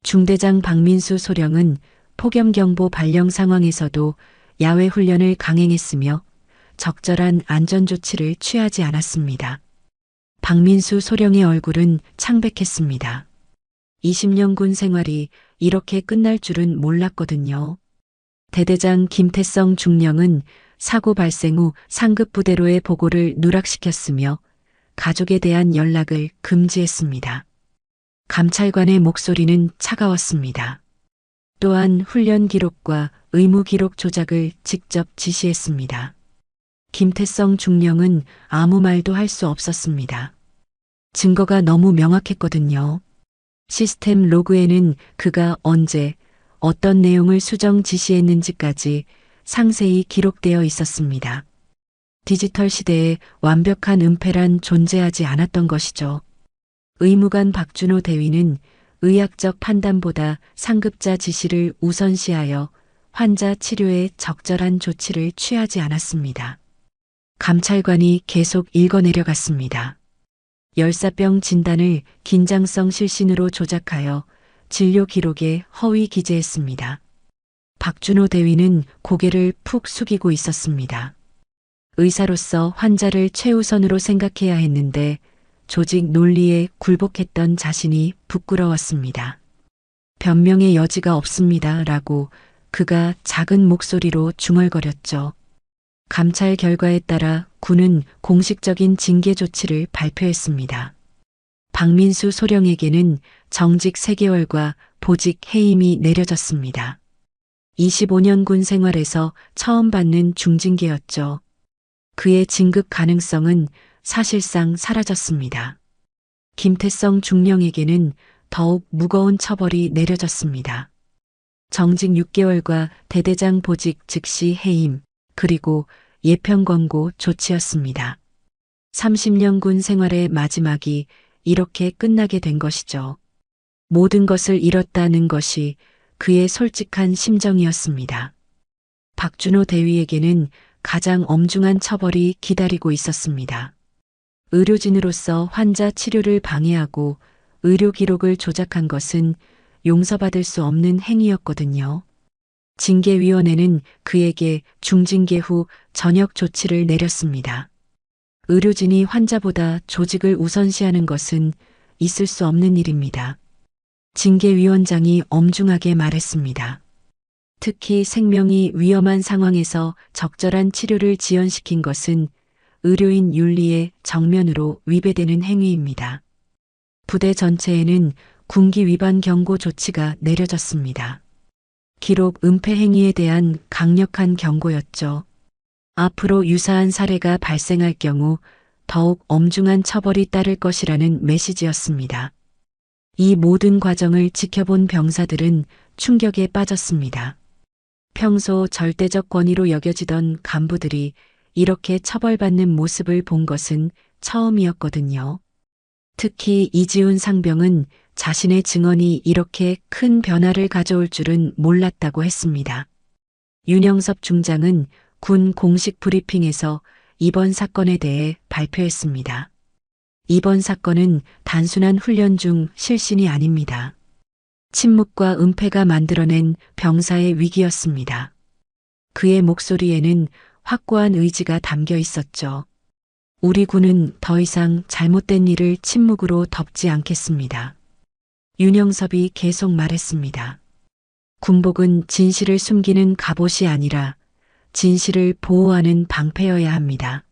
중대장 박민수 소령은 폭염경보 발령 상황에서도 야외 훈련을 강행했으며 적절한 안전조치를 취하지 않았습니다. 박민수 소령의 얼굴은 창백했습니다. 20년 군 생활이 이렇게 끝날 줄은 몰랐거든요. 대대장 김태성 중령은 사고 발생 후 상급 부대로의 보고를 누락시켰으며 가족에 대한 연락을 금지했습니다. 감찰관의 목소리는 차가웠습니다. 또한 훈련 기록과 의무 기록 조작을 직접 지시했습니다. 김태성 중령은 아무 말도 할 수 없었습니다. 증거가 너무 명확했거든요. 시스템 로그에는 그가 언제 어떤 내용을 수정 지시했는지까지 상세히 기록되어 있었습니다. 디지털 시대에 완벽한 은폐란 존재하지 않았던 것이죠. 의무관 박준호 대위는 의학적 판단보다 상급자 지시를 우선시하여 환자 치료에 적절한 조치를 취하지 않았습니다. 감찰관이 계속 읽어내려갔습니다. 열사병 진단을 긴장성 실신으로 조작하여 진료 기록에 허위 기재했습니다. 박준호 대위는 고개를 푹 숙이고 있었습니다. 의사로서 환자를 최우선으로 생각해야 했는데 조직 논리에 굴복했던 자신이 부끄러웠습니다. 변명의 여지가 없습니다. 라고 그가 작은 목소리로 중얼거렸죠. 감찰 결과에 따라 군은 공식적인 징계 조치를 발표했습니다. 박민수 소령에게는 정직 3개월과 보직 해임이 내려졌습니다. 25년 군 생활에서 처음 받는 중징계였죠. 그의 진급 가능성은 사실상 사라졌습니다. 김태성 중령에게는 더욱 무거운 처벌이 내려졌습니다. 정직 6개월과 대대장 보직 즉시 해임, 그리고 예편 권고 조치였습니다. 30년 군 생활의 마지막이 이렇게 끝나게 된 것이죠. 모든 것을 잃었다는 것이 그의 솔직한 심정이었습니다. 박준호 대위에게는 가장 엄중한 처벌이 기다리고 있었습니다. 의료진으로서 환자 치료를 방해하고 의료 기록을 조작한 것은 용서받을 수 없는 행위였거든요. 징계위원회는 그에게 중징계 후 전역 조치를 내렸습니다. 의료진이 환자보다 조직을 우선시하는 것은 있을 수 없는 일입니다. 징계위원장이 엄중하게 말했습니다. 특히 생명이 위험한 상황에서 적절한 치료를 지연시킨 것은 의료인 윤리에 정면으로 위배되는 행위입니다. 부대 전체에는 군기 위반 경고 조치가 내려졌습니다. 기록 은폐 행위에 대한 강력한 경고였죠. 앞으로 유사한 사례가 발생할 경우 더욱 엄중한 처벌이 따를 것이라는 메시지였습니다. 이 모든 과정을 지켜본 병사들은 충격에 빠졌습니다. 평소 절대적 권위로 여겨지던 간부들이 이렇게 처벌받는 모습을 본 것은 처음이었거든요. 특히 이지훈 상병은 자신의 증언이 이렇게 큰 변화를 가져올 줄은 몰랐다고 했습니다. 윤영섭 중장은 군 공식 브리핑에서 이번 사건에 대해 발표했습니다. 이번 사건은 단순한 훈련 중 실신이 아닙니다. 침묵과 은폐가 만들어낸 병사의 위기였습니다. 그의 목소리에는 확고한 의지가 담겨 있었죠. 우리 군은 더 이상 잘못된 일을 침묵으로 덮지 않겠습니다. 윤영섭이 계속 말했습니다. 군복은 진실을 숨기는 갑옷이 아니라 진실을 보호하는 방패여야 합니다.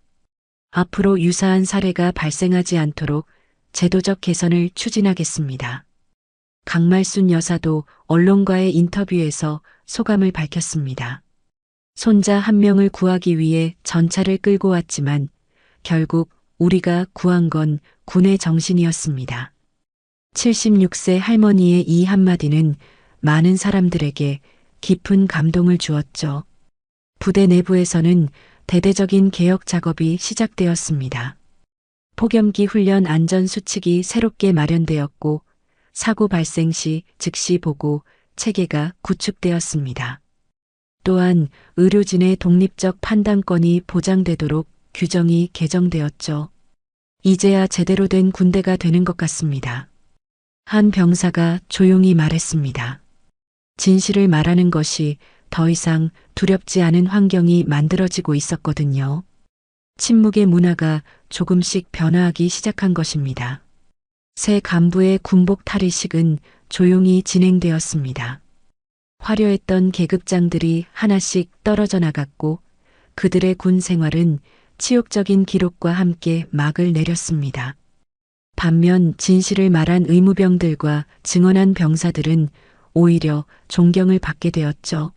앞으로 유사한 사례가 발생하지 않도록 제도적 개선을 추진하겠습니다. 강말순 여사도 언론과의 인터뷰에서 소감을 밝혔습니다. 손자 한 명을 구하기 위해 전차를 끌고 왔지만 결국 우리가 구한 건 군의 정신이었습니다. 76세 할머니의 이 한마디는 많은 사람들에게 깊은 감동을 주었죠. 부대 내부에서는 대대적인 개혁 작업이 시작되었습니다. 폭염기 훈련 안전 수칙이 새롭게 마련되었고 사고 발생 시 즉시 보고 체계가 구축되었습니다. 또한 의료진의 독립적 판단권이 보장되도록 규정이 개정되었죠. 이제야 제대로 된 군대가 되는 것 같습니다. 한 병사가 조용히 말했습니다. 진실을 말하는 것이 더 이상 두렵지 않은 환경이 만들어지고 있었거든요. 침묵의 문화가 조금씩 변화하기 시작한 것입니다. 새 간부의 군복 탈의식은 조용히 진행되었습니다. 화려했던 계급장들이 하나씩 떨어져 나갔고 그들의 군 생활은 치욕적인 기록과 함께 막을 내렸습니다. 반면 진실을 말한 의무병들과 증언한 병사들은 오히려 존경을 받게 되었죠.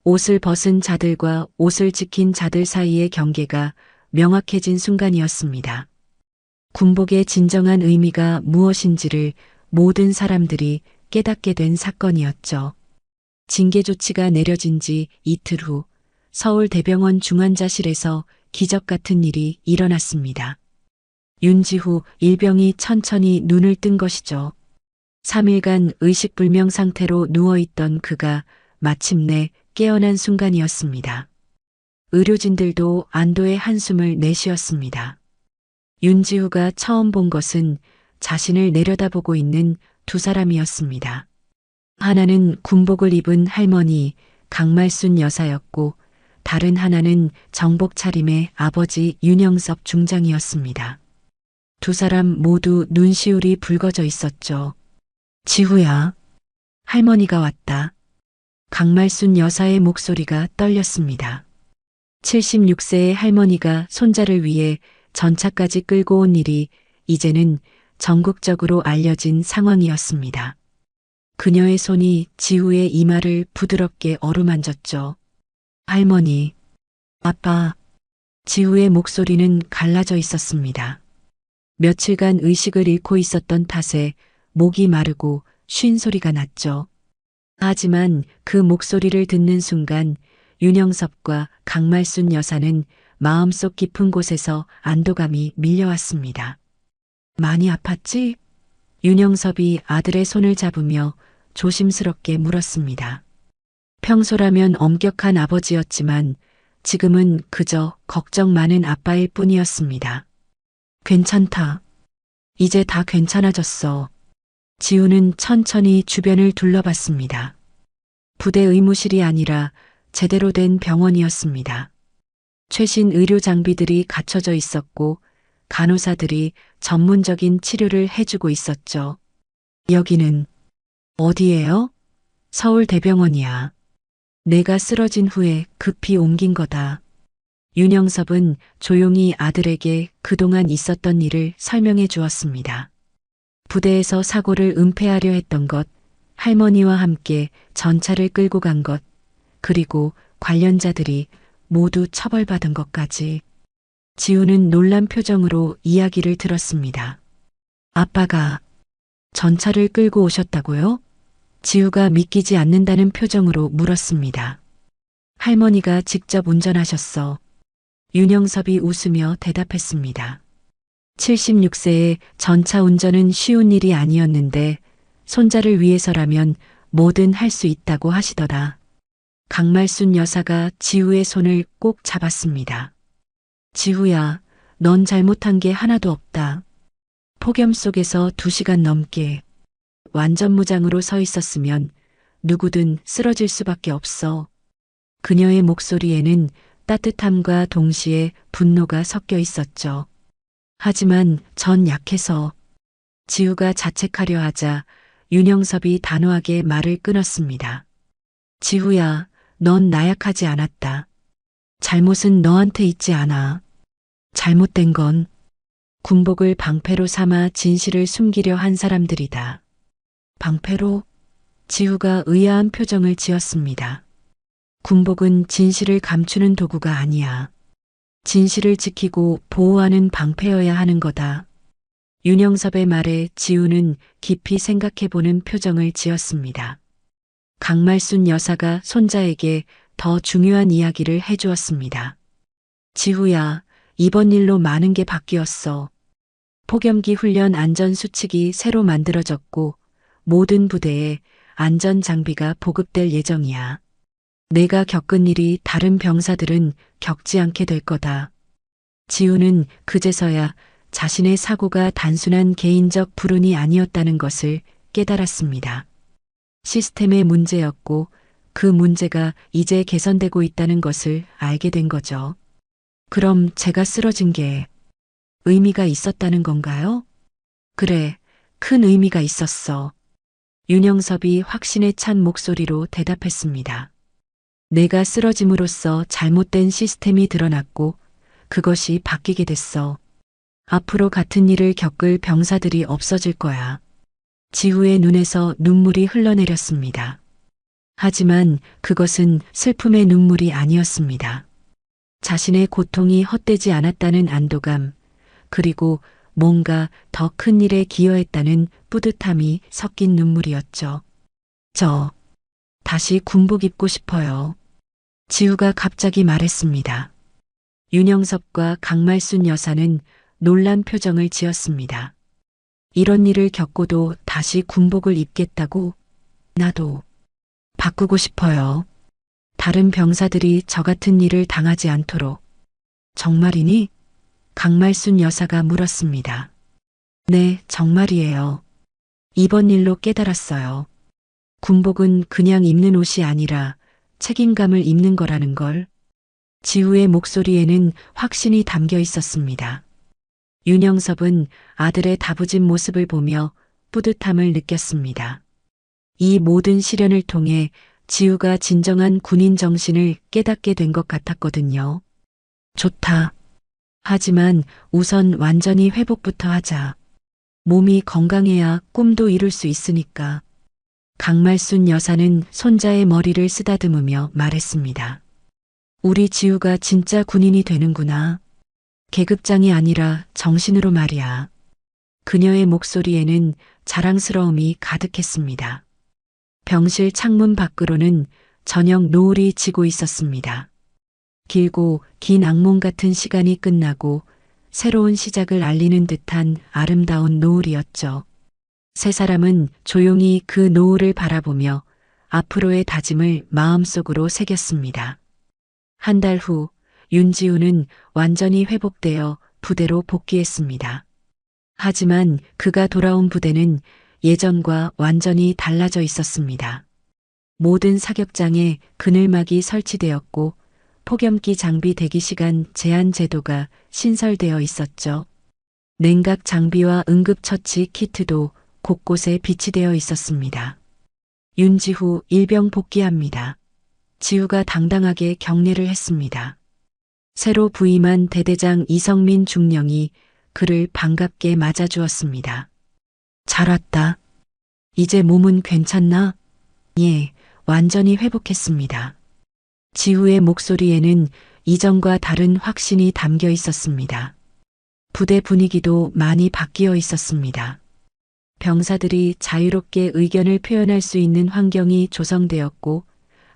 옷을 벗은 자들과 옷을 지킨 자들 사이의 경계가 명확해진 순간이었습니다. 군복의 진정한 의미가 무엇인지를 모든 사람들이 깨닫게 된 사건이었죠. 징계 조치가 내려진 지 이틀 후 서울대병원 중환자실에서 기적 같은 일이 일어났습니다. 윤지후 일병이 천천히 눈을 뜬 것이죠. 3일간 의식불명 상태로 누워있던 그가 마침내 깨어난 순간이었습니다. 의료진들도 안도의 한숨을 내쉬었습니다. 윤지후가 처음 본 것은 자신을 내려다보고 있는 두 사람이었습니다. 하나는 군복을 입은 할머니 강말순 여사였고 다른 하나는 정복 차림의 아버지 윤영섭 중장이었습니다. 두 사람 모두 눈시울이 붉어져 있었죠. 지후야, 할머니가 왔다. 강말순 여사의 목소리가 떨렸습니다. 76세의 할머니가 손자를 위해 전차까지 끌고 온 일이 이제는 전국적으로 알려진 상황이었습니다. 그녀의 손이 지후의 이마를 부드럽게 어루만졌죠. 할머니, 아빠. 지후의 목소리는 갈라져 있었습니다. 며칠간 의식을 잃고 있었던 탓에 목이 마르고 쉰 소리가 났죠. 하지만 그 목소리를 듣는 순간 윤영섭과 강말순 여사는 마음속 깊은 곳에서 안도감이 밀려왔습니다. 많이 아팠지? 윤영섭이 아들의 손을 잡으며 조심스럽게 물었습니다. 평소라면 엄격한 아버지였지만 지금은 그저 걱정 많은 아빠일 뿐이었습니다. 괜찮다. 이제 다 괜찮아졌어. 지우는 천천히 주변을 둘러봤습니다. 부대 의무실이 아니라 제대로 된 병원이었습니다. 최신 의료 장비들이 갖춰져 있었고 간호사들이 전문적인 치료를 해주고 있었죠. 여기는 어디예요? 서울대병원이야. 내가 쓰러진 후에 급히 옮긴 거다. 윤영섭은 조용히 아들에게 그동안 있었던 일을 설명해 주었습니다. 부대에서 사고를 은폐하려 했던 것, 할머니와 함께 전차를 끌고 간 것, 그리고 관련자들이 모두 처벌받은 것까지. 지우는 놀란 표정으로 이야기를 들었습니다. 아빠가 전차를 끌고 오셨다고요? 지우가 믿기지 않는다는 표정으로 물었습니다. 할머니가 직접 운전하셨어. 윤영섭이 웃으며 대답했습니다. 76세의 전차 운전은 쉬운 일이 아니었는데 손자를 위해서라면 뭐든 할 수 있다고 하시더라. 강말순 여사가 지우의 손을 꼭 잡았습니다. 지우야, 넌 잘못한 게 하나도 없다. 폭염 속에서 2시간 넘게 완전 무장으로 서 있었으면 누구든 쓰러질 수밖에 없어. 그녀의 목소리에는 따뜻함과 동시에 분노가 섞여 있었죠. 하지만 전 약해서. 지우가 자책하려 하자 윤영섭이 단호하게 말을 끊었습니다. 지우야, 넌 나약하지 않았다. 잘못은 너한테 있지 않아. 잘못된 건 군복을 방패로 삼아 진실을 숨기려 한 사람들이다. 방패로? 지우가 의아한 표정을 지었습니다. 군복은 진실을 감추는 도구가 아니야. 진실을 지키고 보호하는 방패여야 하는 거다. 윤영섭의 말에 지우는 깊이 생각해보는 표정을 지었습니다. 강말순 여사가 손자에게 더 중요한 이야기를 해주었습니다. 지우야, 이번 일로 많은 게 바뀌었어. 폭염기 훈련 안전수칙이 새로 만들어졌고 모든 부대에 안전장비가 보급될 예정이야. 내가 겪은 일이 다른 병사들은 겪지 않게 될 거다. 지우는 그제서야 자신의 사고가 단순한 개인적 불운이 아니었다는 것을 깨달았습니다. 시스템의 문제였고 그 문제가 이제 개선되고 있다는 것을 알게 된 거죠. 그럼 제가 쓰러진 게 의미가 있었다는 건가요? 그래, 큰 의미가 있었어. 윤영섭이 확신에 찬 목소리로 대답했습니다. 내가 쓰러짐으로써 잘못된 시스템이 드러났고 그것이 바뀌게 됐어. 앞으로 같은 일을 겪을 병사들이 없어질 거야. 지우의 눈에서 눈물이 흘러내렸습니다. 하지만 그것은 슬픔의 눈물이 아니었습니다. 자신의 고통이 헛되지 않았다는 안도감, 그리고 뭔가 더 큰 일에 기여했다는 뿌듯함이 섞인 눈물이었죠. 저 다시 군복 입고 싶어요. 지우가 갑자기 말했습니다. 윤영섭과 강말순 여사는 놀란 표정을 지었습니다. 이런 일을 겪고도 다시 군복을 입겠다고? 나도 바꾸고 싶어요. 다른 병사들이 저 같은 일을 당하지 않도록. 정말이니? 강말순 여사가 물었습니다. 네, 정말이에요. 이번 일로 깨달았어요. 군복은 그냥 입는 옷이 아니라 책임감을 입는 거라는 걸. 지우의 목소리에는 확신이 담겨 있었습니다. 윤영섭은 아들의 다부진 모습을 보며 뿌듯함을 느꼈습니다. 이 모든 시련을 통해 지우가 진정한 군인 정신을 깨닫게 된 것 같았거든요. 좋다. 하지만 우선 완전히 회복부터 하자. 몸이 건강해야 꿈도 이룰 수 있으니까. 강말순 여사는 손자의 머리를 쓰다듬으며 말했습니다. 우리 지우가 진짜 군인이 되는구나. 계급장이 아니라 정신으로 말이야. 그녀의 목소리에는 자랑스러움이 가득했습니다. 병실 창문 밖으로는 저녁 노을이 지고 있었습니다. 길고 긴 악몽 같은 시간이 끝나고 새로운 시작을 알리는 듯한 아름다운 노을이었죠. 세 사람은 조용히 그 노을을 바라보며 앞으로의 다짐을 마음속으로 새겼습니다. 한 달 후 윤지우는 완전히 회복되어 부대로 복귀했습니다. 하지만 그가 돌아온 부대는 예전과 완전히 달라져 있었습니다. 모든 사격장에 그늘막이 설치되었고 폭염기 장비 대기시간 제한 제도가 신설되어 있었죠. 냉각 장비와 응급처치 키트도 곳곳에 비치되어 있었습니다. 윤지후 일병 복귀합니다. 지우가 당당하게 격려를 했습니다. 새로 부임한 대대장 이성민 중령이 그를 반갑게 맞아주었습니다. 잘 왔다. 이제 몸은 괜찮나? 예, 완전히 회복했습니다. 지우의 목소리에는 이전과 다른 확신이 담겨 있었습니다. 부대 분위기도 많이 바뀌어 있었습니다. 병사들이 자유롭게 의견을 표현할 수 있는 환경이 조성되었고,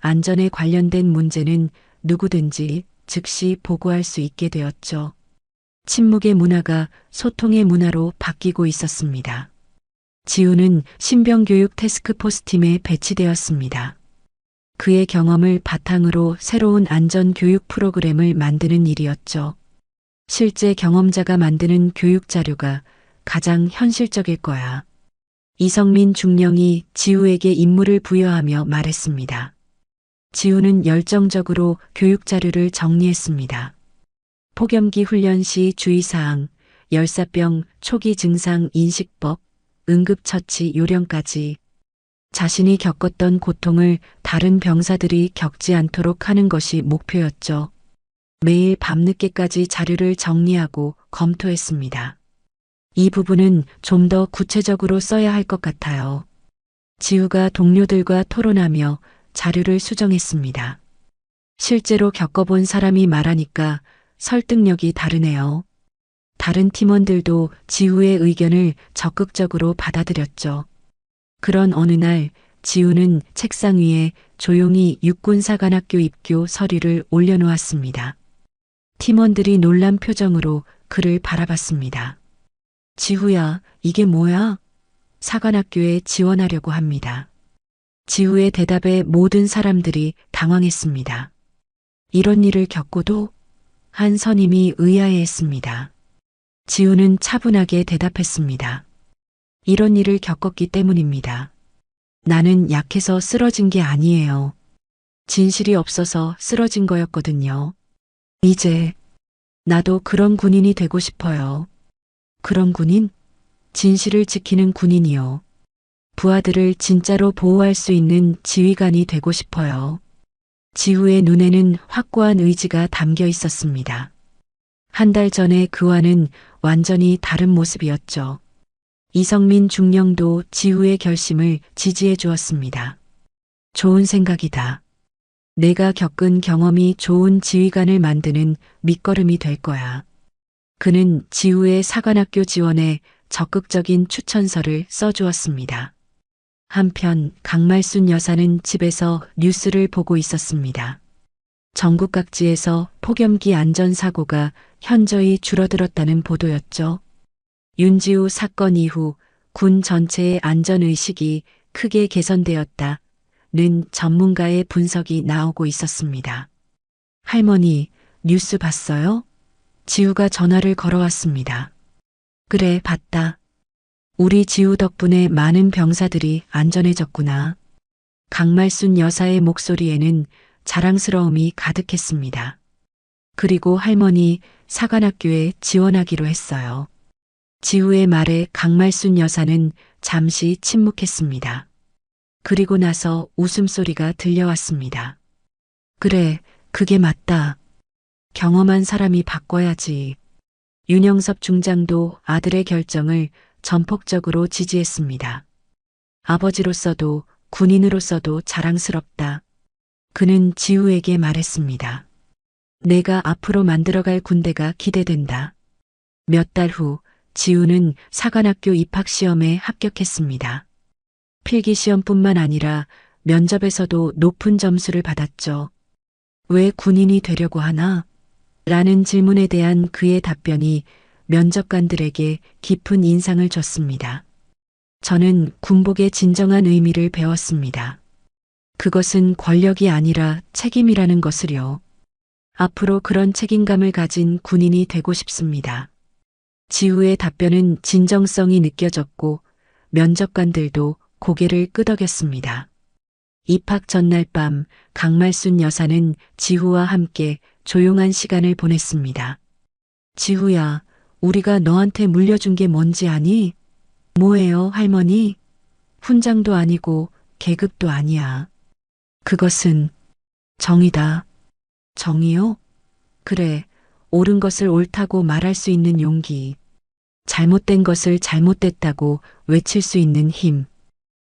안전에 관련된 문제는 누구든지 즉시 보고할 수 있게 되었죠. 침묵의 문화가 소통의 문화로 바뀌고 있었습니다. 지우는 신병교육 태스크포스 팀에 배치되었습니다. 그의 경험을 바탕으로 새로운 안전교육 프로그램을 만드는 일이었죠. 실제 경험자가 만드는 교육 자료가 가장 현실적일 거야. 이성민 중령이 지우에게 임무를 부여하며 말했습니다. 지우는 열정적으로 교육 자료를 정리했습니다. 폭염기 훈련 시 주의사항, 열사병 초기 증상 인식법, 응급처치 요령까지 자신이 겪었던 고통을 다른 병사들이 겪지 않도록 하는 것이 목표였죠. 매일 밤늦게까지 자료를 정리하고 검토했습니다. 이 부분은 좀 더 구체적으로 써야 할 것 같아요. 지우가 동료들과 토론하며 자료를 수정했습니다. 실제로 겪어본 사람이 말하니까 설득력이 다르네요. 다른 팀원들도 지우의 의견을 적극적으로 받아들였죠. 그런 어느 날 지우는 책상 위에 조용히 육군사관학교 입교 서류를 올려놓았습니다. 팀원들이 놀란 표정으로 그를 바라봤습니다. 지우야, 이게 뭐야? 사관학교에 지원하려고 합니다. 지우의 대답에 모든 사람들이 당황했습니다. 이런 일을 겪고도? 한 선임이 의아해했습니다. 지우는 차분하게 대답했습니다. 이런 일을 겪었기 때문입니다. 나는 약해서 쓰러진 게 아니에요. 진실이 없어서 쓰러진 거였거든요. 이제 나도 그런 군인이 되고 싶어요. 그런 군인? 진실을 지키는 군인이요. 부하들을 진짜로 보호할 수 있는 지휘관이 되고 싶어요. 지우의 눈에는 확고한 의지가 담겨 있었습니다. 한 달 전에 그와는 완전히 다른 모습이었죠. 이성민 중령도 지우의 결심을 지지해 주었습니다. 좋은 생각이다. 내가 겪은 경험이 좋은 지휘관을 만드는 밑거름이 될 거야. 그는 지우의 사관학교 지원에 적극적인 추천서를 써주었습니다. 한편 강말순 여사는 집에서 뉴스를 보고 있었습니다. 전국 각지에서 폭염기 안전사고가 현저히 줄어들었다는 보도였죠. 윤지우 사건 이후 군 전체의 안전의식이 크게 개선되었다는 전문가의 분석이 나오고 있었습니다. 할머니, 뉴스 봤어요? 지우가 전화를 걸어왔습니다. 그래, 봤다. 우리 지우 덕분에 많은 병사들이 안전해졌구나. 강말순 여사의 목소리에는 자랑스러움이 가득했습니다. 그리고 할머니 사관학교에 지원하기로 했어요. 지우의 말에 강말순 여사는 잠시 침묵했습니다. 그리고 나서 웃음소리가 들려왔습니다. 그래, 그게 맞다. 경험한 사람이 바꿔야지. 윤영섭 중장도 아들의 결정을 전폭적으로 지지했습니다. 아버지로서도 군인으로서도 자랑스럽다. 그는 지우에게 말했습니다. 내가 앞으로 만들어갈 군대가 기대된다. 몇 달 후 지우는 사관학교 입학시험에 합격했습니다. 필기시험뿐만 아니라 면접에서도 높은 점수를 받았죠. 왜 군인이 되려고 하나? 라는 질문에 대한 그의 답변이 면접관들에게 깊은 인상을 줬습니다. 저는 군복의 진정한 의미를 배웠습니다. 그것은 권력이 아니라 책임이라는 것을요. 앞으로 그런 책임감을 가진 군인이 되고 싶습니다. 지우의 답변은 진정성이 느껴졌고 면접관들도 고개를 끄덕였습니다. 입학 전날 밤 강말순 여사는 지우와 함께 조용한 시간을 보냈습니다. 지우야, 우리가 너한테 물려준 게 뭔지 아니? 뭐예요, 할머니? 훈장도 아니고 계급도 아니야. 그것은 정의다. 정의요? 그래, 옳은 것을 옳다고 말할 수 있는 용기. 잘못된 것을 잘못됐다고 외칠 수 있는 힘.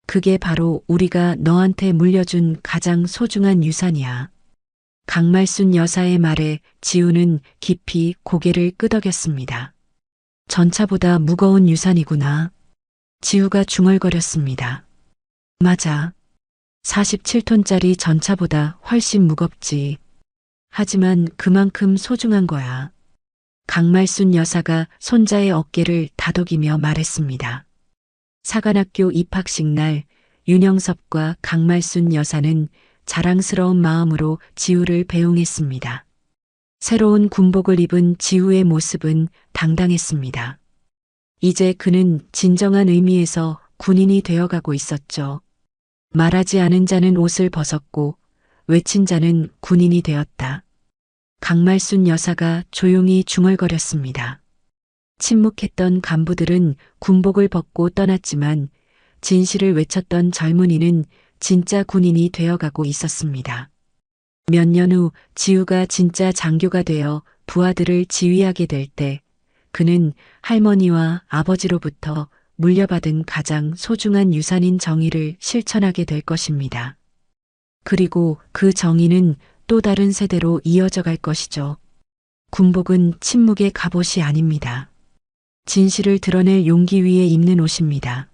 그게 바로 우리가 너한테 물려준 가장 소중한 유산이야. 강말순 여사의 말에 지우는 깊이 고개를 끄덕였습니다. 전차보다 무거운 유산이구나. 지우가 중얼거렸습니다. 맞아. 47톤짜리 전차보다 훨씬 무겁지. 하지만 그만큼 소중한 거야. 강말순 여사가 손자의 어깨를 다독이며 말했습니다. 사관학교 입학식 날 윤영섭과 강말순 여사는 자랑스러운 마음으로 지우를 배웅했습니다. 새로운 군복을 입은 지우의 모습은 당당했습니다. 이제 그는 진정한 의미에서 군인이 되어가고 있었죠. 말하지 않은 자는 옷을 벗었고 외친 자는 군인이 되었다. 강말순 여사가 조용히 중얼거렸습니다. 침묵했던 간부들은 군복을 벗고 떠났지만 진실을 외쳤던 젊은이는 진짜 군인이 되어가고 있었습니다. 몇 년 후 지우가 진짜 장교가 되어 부하들을 지휘하게 될 때 그는 할머니와 아버지로부터 물려받은 가장 소중한 유산인 정의를 실천하게 될 것입니다. 그리고 그 정의는 또 다른 세대로 이어져 갈 것이죠. 군복은 침묵의 갑옷이 아닙니다. 진실을 드러낼 용기 위에 입는 옷입니다.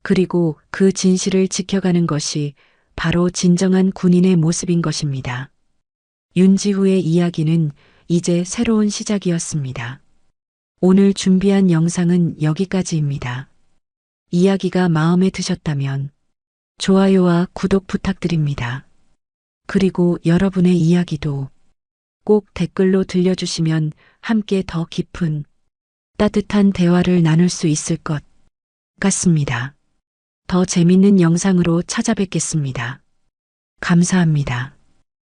그리고 그 진실을 지켜가는 것이 바로 진정한 군인의 모습인 것입니다. 윤지후의 이야기는 이제 새로운 시작이었습니다. 오늘 준비한 영상은 여기까지입니다. 이야기가 마음에 드셨다면 좋아요와 구독 부탁드립니다. 그리고 여러분의 이야기도 꼭 댓글로 들려주시면 함께 더 깊은 따뜻한 대화를 나눌 수 있을 것 같습니다. 더 재밌는 영상으로 찾아뵙겠습니다. 감사합니다.